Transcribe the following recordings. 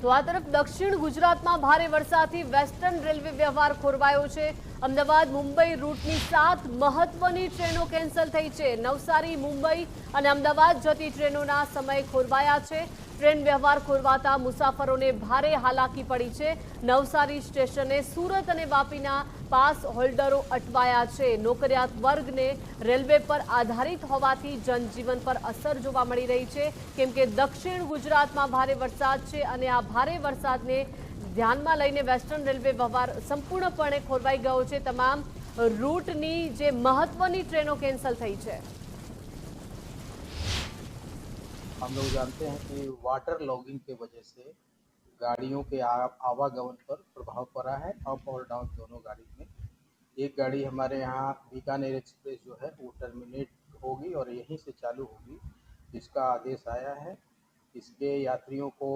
તો આ તરફ દક્ષિણ ગુજરાતમાં ભારે વરસાદથી વેસ્ટર્ન રેલવે વ્યવહાર ખોરવાયો છે। અમદાવાદ મુંબઈ રૂટની 7 મહત્વની ટ્રેનો કેન્સલ થઈ છે। નવસારી મુંબઈ અને અમદાવાદ જતી ટ્રેનોના સમય ખોરવાયા છે। ટ્રેન વ્યવહાર ખોરવાતા મુસાફરોને ભારે હાલાકી પડી છે। નવસારી સ્ટેશને સુરત અને વાપીના પાસ હોલ્ડરો અટવાયા છે। નોકરિયાત વર્ગને રેલવે પર આધારિત હોવાથી જનજીવન પર અસર જોવા મળી રહી છે, કેમ કે દક્ષિણ ગુજરાતમાં ભારે વરસાદ છે અને આ ભારે વરસાદને ધ્યાનમાં લઈને વેસ્ટર્ન રેલવે વ્યવહાર સંપૂર્ણપણે ખોરવાઈ ગયો છે। તમામ રૂટની જે મહત્વની ટ્રેનો કેન્સલ થઈ છે। हम लोग जानते हैं कि वाटर लॉगिंग की वजह से गाड़ियों के आवागमन पर प्रभाव पड़ा है। अप और डाउन दोनों गाड़ी में एक गाड़ी हमारे यहाँ बीकानेर एक्सप्रेस जो है वो टर्मिनेट होगी और यहीं से चालू होगी, इसका आदेश आया है। इसके यात्रियों को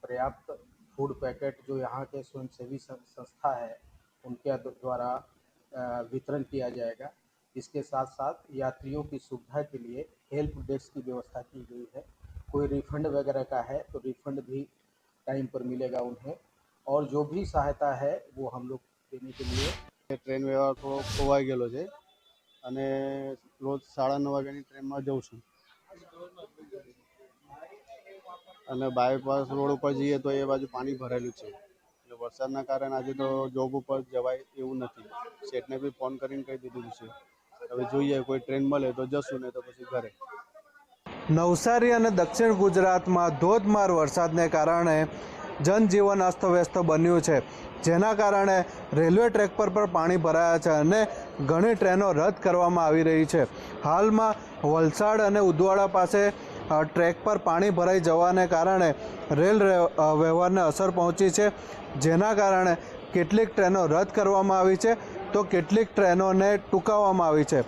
पर्याप्त फूड पैकेट जो यहाँ के स्वयंसेवी संस्था है उनके द्वारा वितरण किया जाएगा। इसके साथ साथ यात्रियों की सुविधा के लिए हेल्प डेस्क की व्यवस्था की गई है। कोई रिफंड वगैरह का है तो रिफंड भी टाइम पर मिलेगा उन्हें, और जो भी सहायता है वो हम लोग देने के लिए। ट्रेन व्यवहार थोड़ो खोवाई गયેલો છે અને રોજ 9:30 વાગ્યાની ટ્રેનમાં જઉં છું અને બાયપાસ રોડ ઉપર જઈએ તો એ બાજુ પાણી ભરેલું છે, એટલે વરસાદના કારણે આજે તો જોબ ઉપર જવાય એવું નથી। શેઠને બી ફોન કરીને કહી દીધું છે, હવે જોઈએ કોઈ ટ્રેન મળે તો જશું, નહીં તો પછી ઘરે। નવસારી અને દક્ષિણ ગુજરાતમાં ધોધમાર વરસાદને કારણે જનજીવન અસ્તવ્યસ્ત બન્યું છે, જેના કારણે રેલવે ટ્રેક પર પણ પાણી ભરાયા છે અને ઘણી ટ્રેનો રદ કરવામાં આવી રહી છે। હાલમાં વલસાડ અને ઉદવાડા પાસે ટ્રેક પર પાણી ભરાઈ જવાને કારણે રેલ વ્યવહારને અસર પહોંચી છે, જેના કારણે કેટલીક ટ્રેનો રદ કરવામાં આવી છે તો કેટલીક ટ્રેનોને ટૂંકાવવામાં આવી છે।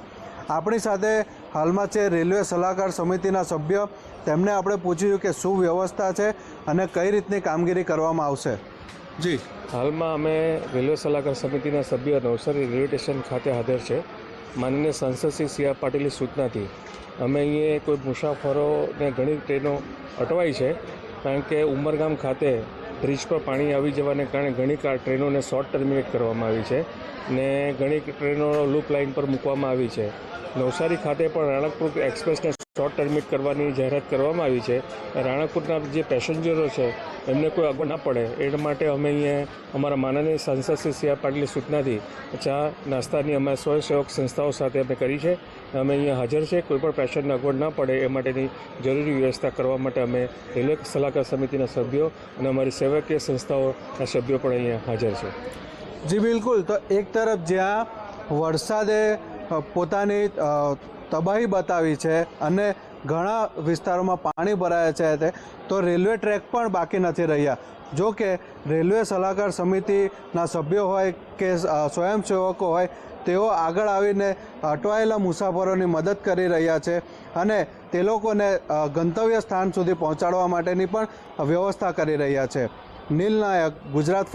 આપણી સાથે હાલમાં છે રેલવે સલાહકાર સમિતિના સભ્ય, તેમને આપણે પૂછ્યું કે શું વ્યવસ્થા છે અને કઈ રીતની કામગીરી કરવામાં આવશે। જી, હાલમાં અમે રેલવે સલાહકાર સમિતિના સભ્ય નવસારી રેલવે સ્ટેશન ખાતે હાજર છે। માનનીય સાંસદ શ્રી સી આર પાટીલની સૂચનાથી અમે અહીંયા કોઈ મુસાફરોને ઘણી ટ્રેનો અટવાઈ છે, કારણ કે ઉમરગામ ખાતે બ્રિજ પર પાણી આવી જવાને કારણે ઘણી ટ્રેનોને શોર્ટ ટર્મિનેટ કરવામાં આવી છે ને ઘણી ટ્રેનો લૂપ લાઇન પર મૂકવામાં આવી છે। નવસારી ખાતે પણ રાણકપુર એક્સપ્રેસને શોર્ટ ટર્મિનેટ કરવાની જાહેરાત કરવામાં આવી છે। રાણકપુરના જે પેસેન્જરો છે એમને કોઈ અગવડ ના પડે એ માટે અમે અહીંયા અમારા માનનીય સાંસદ શ્રી સી આર પાટીલની સૂચનાથી ચા નાસ્તાની અમારા સ્વયંસેવક સંસ્થાઓ સાથે અમે કરી છે। અમે અહીંયા હાજર છે, કોઈ પણ પેશન્ટને અગવડ ના પડે એ માટેની જરૂરી વ્યવસ્થા કરવા માટે અમે રેલવે સલાહકાર સમિતિના સભ્યો અને અમારી સેવકીય સંસ્થાઓના સભ્યો પણ અહીંયા હાજર છે। જી બિલકુલ, તો એક તરફ જ્યાં વરસાદે પોતાની તબાહી બતાવી છે અને ઘણા વિસ્તારોમાં પાણી ભરાયા છે, તો રેલવે ટ્રેક પણ બાકી નથી રહ્યા। જો કે રેલવે સલાહકાર સમિતિના સભ્યો હોય કે સ્વયંસેવકો હોય, તેઓ આગળ આવીને અટવાયેલા મુસાફરોની મદદ કરી રહ્યા છે અને તે લોકોને ગંતવ્ય સ્થાન સુધી પહોંચાડવા માટેની પણ વ્યવસ્થા કરી રહ્યા છે। નીલ નાયક, ગુજરાત।